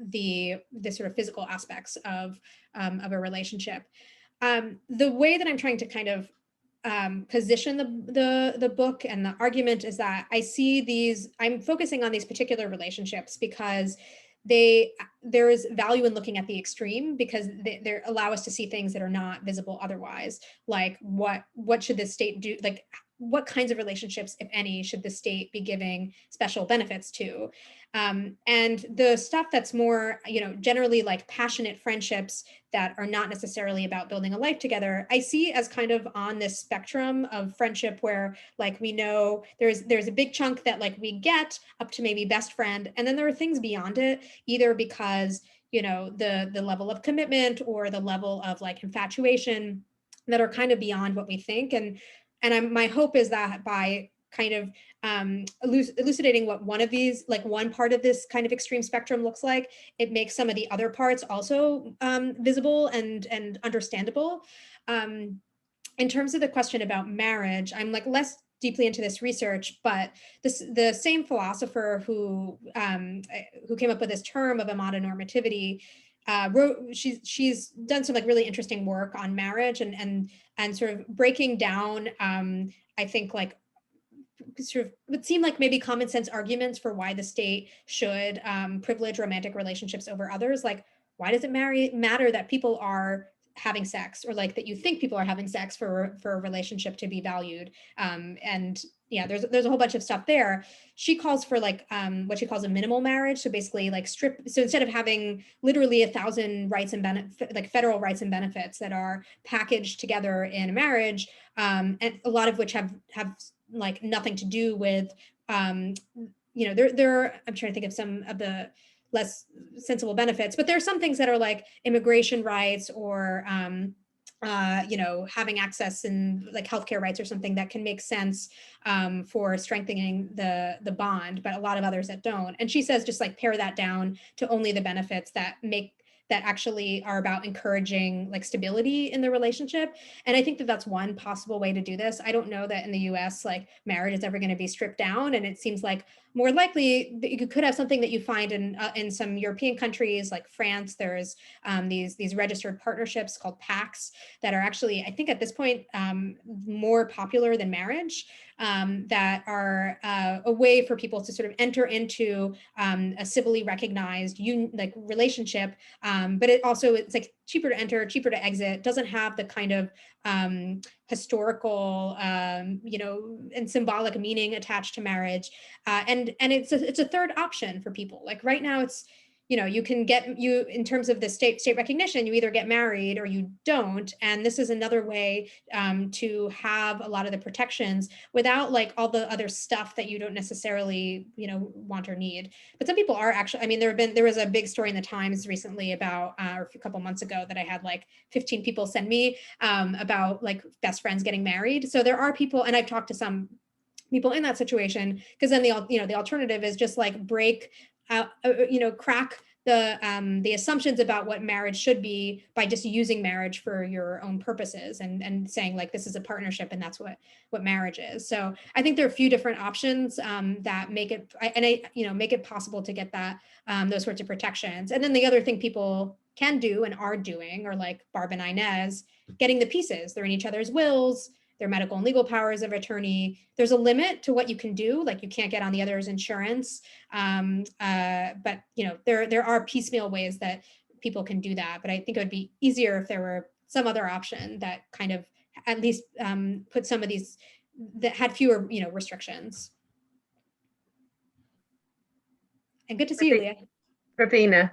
the sort of physical aspects of a relationship. The way that I'm trying to kind of position the book and the argument is that I'm focusing on these particular relationships because there is value in looking at the extreme, because they allow us to see things that are not visible otherwise. Like what should the state do? Like what kinds of relationships, if any, should the state be giving special benefits to? And the stuff that's more, generally like passionate friendships that are not necessarily about building a life together, I see as kind of on this spectrum of friendship where like we know there's a big chunk that like we get up to maybe best friend, and then there are things beyond it, either because the level of commitment or the level of like infatuation that are kind of beyond what we think. And my hope is that by kind of elucidating what one of these, like one part of this kind of extreme spectrum looks like, it makes some of the other parts also visible and understandable. In terms of the question about marriage, I'm like less deeply into this research, but the same philosopher who came up with this term of amatonormativity she's done some like really interesting work on marriage and sort of breaking down I think like sort of would seem like maybe common sense arguments for why the state should privilege romantic relationships over others. Like why does it matter that people are having sex, or like that you think people are having sex for a relationship to be valued? And yeah, there's a whole bunch of stuff there. She calls for like what she calls a minimal marriage. So basically like so instead of having literally 1,000 rights and benefits, like federal rights and benefits that are packaged together in a marriage, and a lot of which have like nothing to do with, you know, I'm trying to think of some of the less sensible benefits, but there are some things that are like immigration rights, or you know, having access and like healthcare rights or something that can make sense for strengthening the bond, but a lot of others that don't. And she says just like pare that down to only the benefits that actually are about encouraging like stability in the relationship. And I think that that's one possible way to do this. I don't know that in the US, like marriage is ever going to be stripped down. And it seems like more likely that you could have something that you find in some European countries like France. There's these registered partnerships called PACs that are actually, I think at this point, more popular than marriage, that are a way for people to sort of enter into a civilly recognized like relationship. But it's like cheaper to enter, cheaper to exit, doesn't have the kind of historical, you know, and symbolic meaning attached to marriage. And it's a third option for people. Like right now it's, you know, you can in terms of the state recognition, you either get married or you don't. And this is another way to have a lot of the protections without like all the other stuff that you don't necessarily, you know, want or need. But some people are actually, I mean, there was a big story in the Times recently about, or a couple months ago, that I had like 15 people send me about like best friends getting married. So there are people, and I've talked to some people in that situation, because then the alternative is just like break out, you know, crack the assumptions about what marriage should be by just using marriage for your own purposes, and saying like this is a partnership and that's what marriage is. So I think there are a few different options that make it make it possible to get that those sorts of protections. And then the other thing people can do and are doing are like Barb and Inez, getting the pieces. They're in each other's wills, their medical and legal powers of attorney. There's a limit to what you can do, like you can't get on the other's insurance. But you know, there are piecemeal ways that people can do that. But I think it would be easier if there were some other option that kind of at least put some of these, that had fewer, you know, restrictions. And good to see you, Leah. Ravina.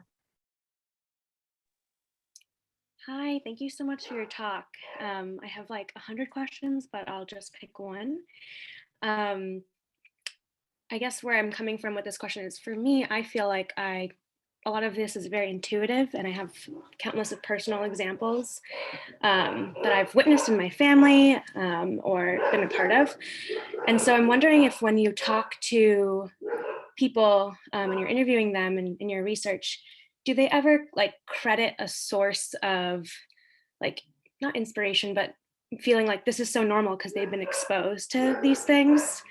Hi, thank you so much for your talk. I have like 100 questions, but I'll just pick one. I guess where I'm coming from with this question is, for me, I feel like a lot of this is very intuitive, and I have countless of personal examples that I've witnessed in my family or been a part of. And so I'm wondering if when you talk to people and you're interviewing them in your research, do they ever like credit a source of like, not inspiration, but feeling like this is so normal because they've been exposed to these things,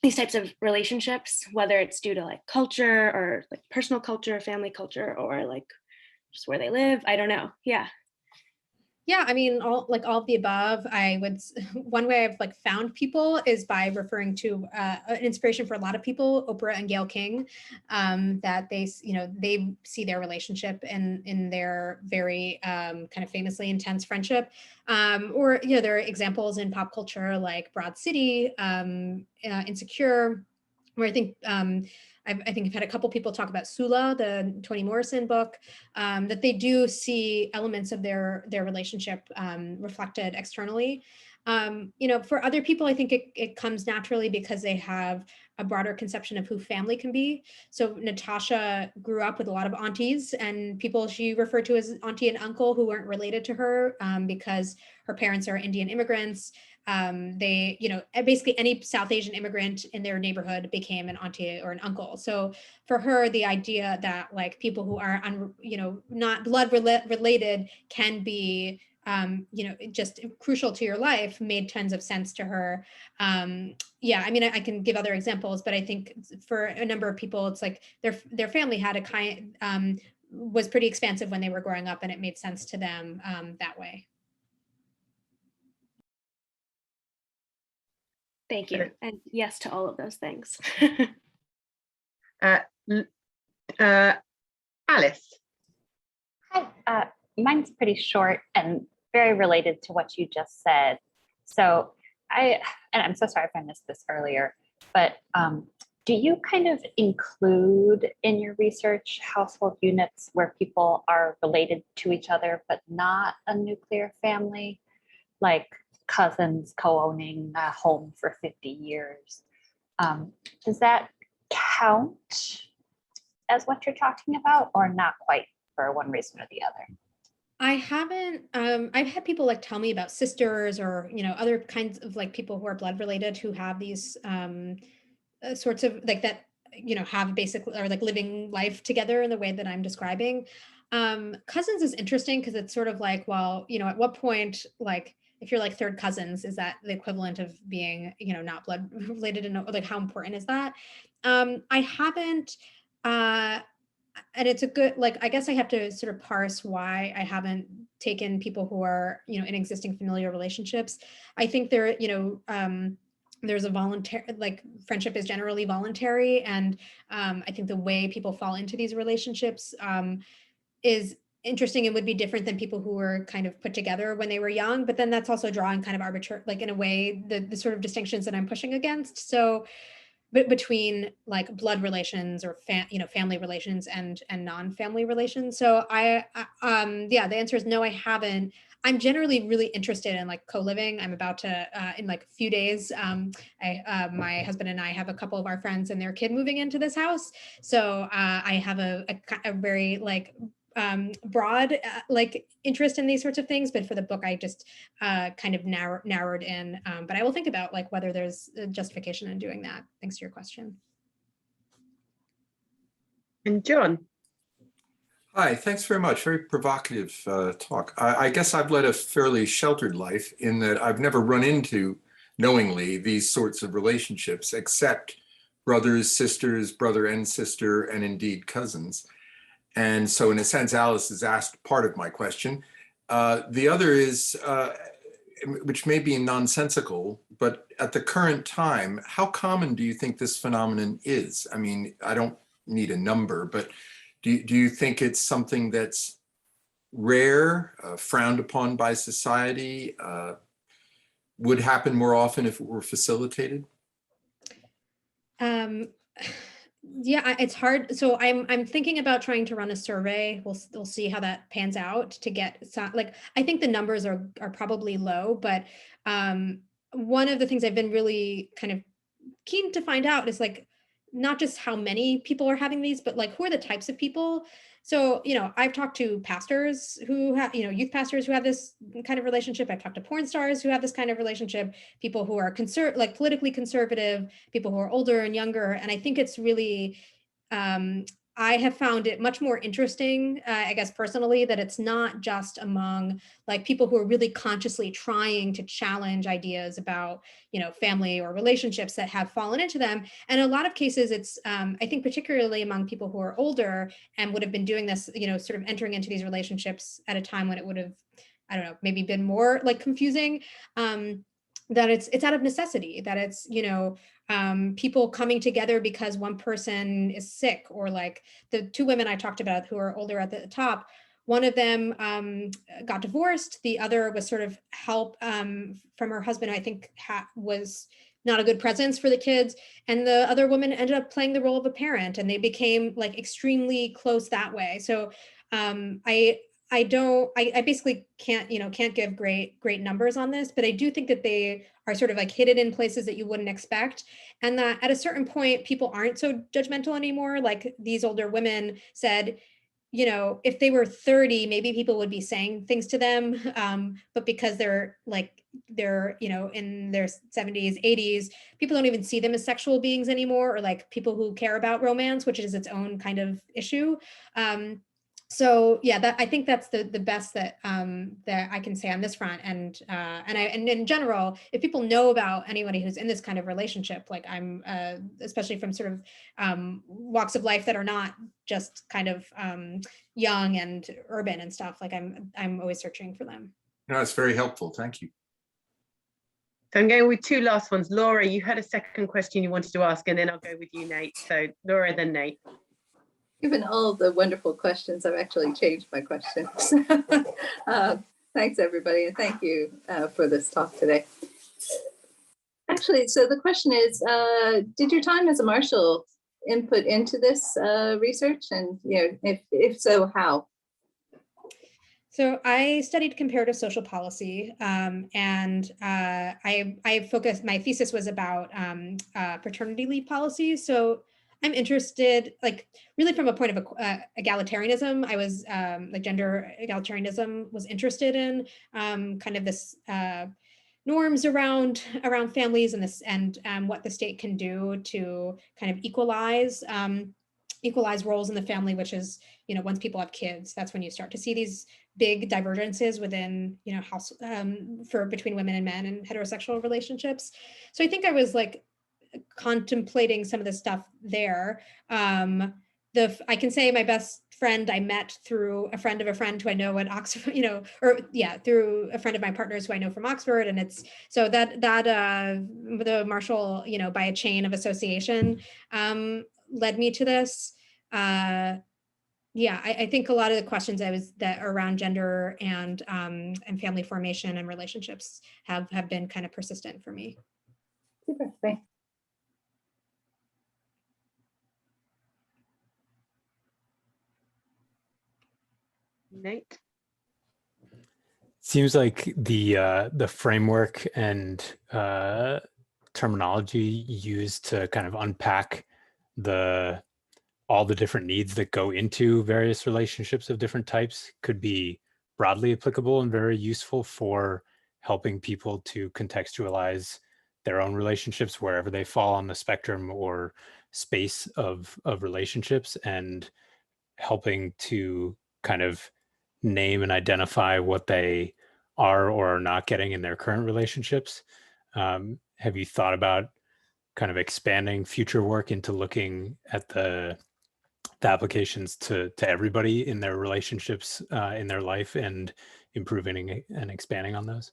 these types of relationships, whether it's due to like culture or like personal culture, family culture, or like just where they live? I don't know. Yeah. Yeah, I mean, all of the above. One way I've like found people is by referring to an inspiration for a lot of people, Oprah and Gayle King, that they see their relationship in their very kind of famously intense friendship, or you know, there are examples in pop culture like Broad City, Insecure, where I think I think I've had a couple people talk about Sula, the Toni Morrison book, that they do see elements of their relationship reflected externally. You know, for other people, I think it comes naturally because they have a broader conception of who family can be. So Natasha grew up with a lot of aunties and people she referred to as auntie and uncle who weren't related to her because her parents are Indian immigrants. They, you know, basically any South Asian immigrant in their neighborhood became an auntie or an uncle. So for her, the idea that like people who are, not blood related can be, you know, just crucial to your life made tons of sense to her. Yeah, I mean, I can give other examples, but I think for a number of people, it's like their family had a kind, was pretty expansive when they were growing up, and it made sense to them that way. Thank you. And yes to all of those things. Alice. Hi, mine's pretty short and very related to what you just said. So and I'm so sorry if I missed this earlier, but do you kind of include in your research household units where people are related to each other, but not a nuclear family, like cousins co-owning a home for 50 years? Does that count as what you're talking about, or not quite for one reason or the other? I haven't, I've had people like tell me about sisters or, other kinds of like people who are blood related who have these sorts of like that, have basically or like living life together in the way that I'm describing. Cousins is interesting because it's sort of like, well, at what point, like, if you're like third cousins, is that the equivalent of being, not blood related, and like how important is that? I haven't, and it's a good, like, I guess I have to sort of parse why I haven't taken people who are, in existing familial relationships. I think there, there's a voluntary, like friendship is generally voluntary. And I think the way people fall into these relationships is interesting and would be different than people who were kind of put together when they were young. But then that's also drawing kind of arbitrary, like in a way, the sort of distinctions that I'm pushing against. So between like blood relations or family relations and non-family relations. So yeah, the answer is no, I haven't. I'm generally really interested in like co-living. I'm about to in like a few days. My husband and I have a couple of our friends and their kid moving into this house. So I have a very like broad like interest in these sorts of things, but for the book I just kind of narrowed in, but I will think about like whether there's a justification in doing that. Thanks to your question. And John. Hi, thanks very much. Very provocative talk. I guess I've led a fairly sheltered life in that I've never run into knowingly these sorts of relationships except brothers, sisters, brother and sister, and indeed cousins. And so in a sense, Alice has asked part of my question. The other is, which may be nonsensical, but at the current time, how common do you think this phenomenon is? I mean, I don't need a number, but do you think it's something that's rare, frowned upon by society, would happen more often if it were facilitated? Yeah, it's hard. So I'm thinking about trying to run a survey. We'll see how that pans out to get like, I think the numbers are probably low, but one of the things I've been really kind of keen to find out is like not just how many people are having these, but like who are the types of people. So, I've talked to pastors who have, youth pastors who have this kind of relationship. I've talked to porn stars who have this kind of relationship, people who are like politically conservative, people who are older and younger. And I think it's really, I have found it much more interesting, I guess, personally, that it's not just among like people who are really consciously trying to challenge ideas about, family or relationships that have fallen into them. And in a lot of cases, it's, I think, particularly among people who are older and would have been doing this, sort of entering into these relationships at a time when it would have, I don't know, maybe been more like confusing, that it's out of necessity, that it's, people coming together because one person is sick, or like the two women I talked about who are older at the top, one of them got divorced, the other was sort of help from her husband, who I think was not a good presence for the kids, and the other woman ended up playing the role of a parent, and they became like extremely close that way. So I basically can't give great numbers on this, but I do think that they are sort of like hidden in places that you wouldn't expect. And that at a certain point, people aren't so judgmental anymore. Like these older women said, if they were 30, maybe people would be saying things to them. But because they're in their 70s, 80s, people don't even see them as sexual beings anymore, or like people who care about romance, which is its own kind of issue. So yeah, I think that's the best that I can say on this front. And in general, if people know about anybody who's in this kind of relationship, like I'm, especially from sort of walks of life that are not just kind of young and urban and stuff, like I'm always searching for them. No, it's very helpful. Thank you. So I'm going with two last ones. Laura, you had a second question you wanted to ask, and then I'll go with you, Nate. So Laura, then Nate. Given all of the wonderful questions, I've actually changed my questions. Thanks, everybody, and thank you for this talk today. Actually, so the question is, did your time as a marshal input into this research? And if so, how? So I studied comparative social policy, and I focused, my thesis was about paternity leave policy. So I'm interested, like really from a point of egalitarianism, I was like gender egalitarianism was interested in kind of this norms around families and this and what the state can do to kind of equalize roles in the family, which is, once people have kids, that's when you start to see these big divergences within, house between women and men and heterosexual relationships. So I think I was like contemplating some of the stuff there. I can say my best friend I met through a friend of a friend who I know at Oxford, through a friend of my partners who I know from Oxford. And it's so that the Marshall, by a chain of association led me to this. I think a lot of the questions that around gender and family formation and relationships have been kind of persistent for me. Super, thanks. Nate? Seems like the framework and terminology used to kind of unpack all the different needs that go into various relationships of different types could be broadly applicable and very useful for helping people to contextualize their own relationships wherever they fall on the spectrum or space of relationships, and helping to kind of name and identify what they are or are not getting in their current relationships. Have you thought about kind of expanding future work into looking at the applications to everybody in their relationships in their life, and improving and expanding on those?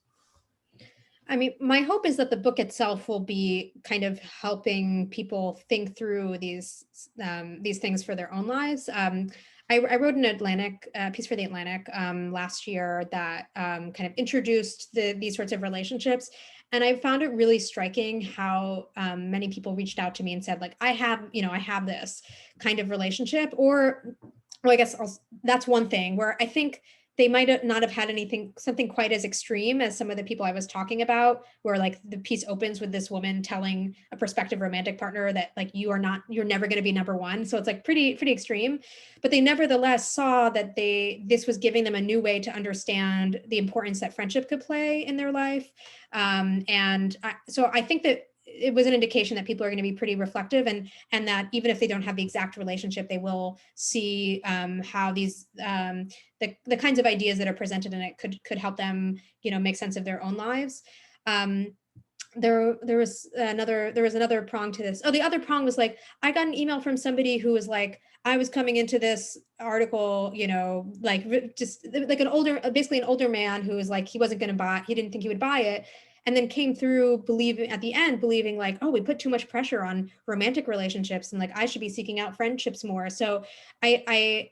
I mean, my hope is that the book itself will be kind of helping people think through these things for their own lives. I wrote an piece for the Atlantic last year that kind of introduced these sorts of relationships. And I found it really striking how many people reached out to me and said, like, I have this kind of relationship, or well, I guess that's one thing where I think they might not have had something quite as extreme as some of the people I was talking about, where like the piece opens with this woman telling a prospective romantic partner that like, you're never going to be number one. So it's like pretty extreme, but they nevertheless saw that this was giving them a new way to understand the importance that friendship could play in their life. So I think that it was an indication that people are going to be pretty reflective, and that even if they don't have the exact relationship, they will see how these the kinds of ideas that are presented in it could help them, make sense of their own lives. There was another prong to this. Oh, the other prong was like, I got an email from somebody who was like, I was coming into this article, like just like basically an older man who was like, he didn't think he would buy it. And then came through believing like, oh, we put too much pressure on romantic relationships, and like, I should be seeking out friendships more. So I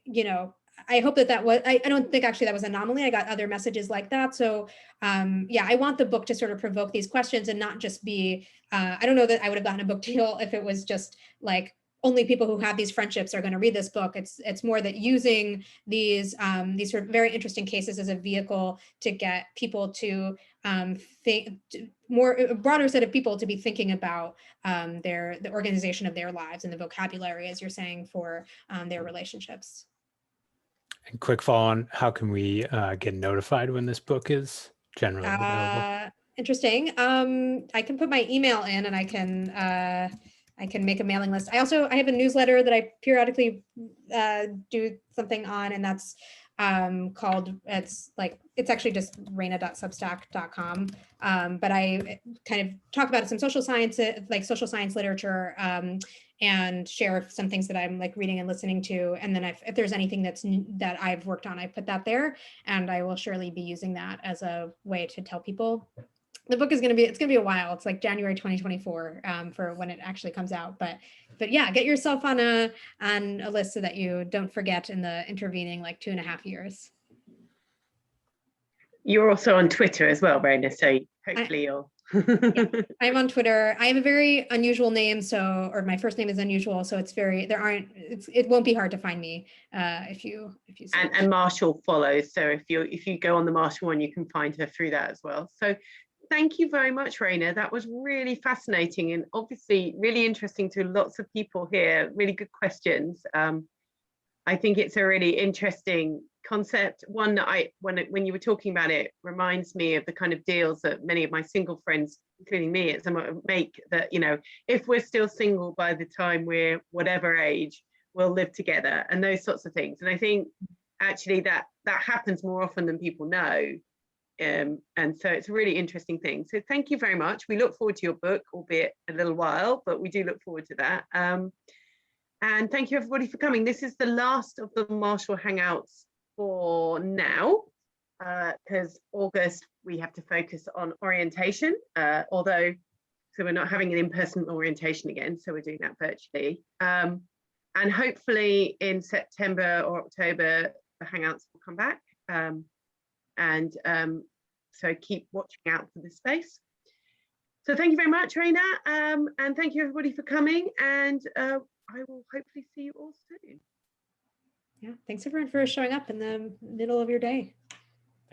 hope that was, I don't think actually that was an anomaly. I got other messages like that. So I want the book to sort of provoke these questions and not just be, I don't know that I would have gotten a book deal if it was just like, only people who have these friendships are going to read this book. It's more that using these sort of very interesting cases as a vehicle to get people to think a broader set of people to be thinking about the organization of their lives and the vocabulary, as you're saying, for their relationships. And quick follow on, how can we get notified when this book is generally available? Interesting. I can put my email in, and I can make a mailing list. I have a newsletter that I periodically do something on, and that's it's actually just rhaina.substack.com. But I kind of talk about some social science literature, and share some things that I'm like reading and listening to. And then if there's anything that I've worked on, I put that there, and I will surely be using that as a way to tell people the book is going to be, it's going to be a while. It's like January 2024 for when it actually comes out. But yeah, get yourself on a list so that you don't forget in the intervening like 2.5 years. You're also on Twitter as well, Rhaina, so hopefully you'll... Yeah, I'm on Twitter. I have a very unusual name, or my first name is unusual, so it won't be hard to find me if you search. And Marshall follows, so if you go on the Marshall one, you can find her through that as well. So thank you very much, Rhaina. That was really fascinating and obviously really interesting to lots of people here. Really good questions. I think it's a really interesting concept. One that when you were talking about it, reminds me of the kind of deals that many of my single friends, including me, at some make, that, you know, if we're still single by the time we're whatever age, we'll live together and those sorts of things. And I think actually that happens more often than people know. And so it's a really interesting thing. So thank you very much. We look forward to your book, albeit a little while, but we do look forward to that. And thank you everybody for coming. This is the last of the Marshall Hangouts for now, because August we have to focus on orientation, so we're not having an in-person orientation again, so we're doing that virtually. And hopefully in September or October, the Hangouts will come back. So keep watching out for this space. So thank you very much, Rhaina, and thank you everybody for coming, and I will hopefully see you all soon. Yeah, thanks everyone for showing up in the middle of your day.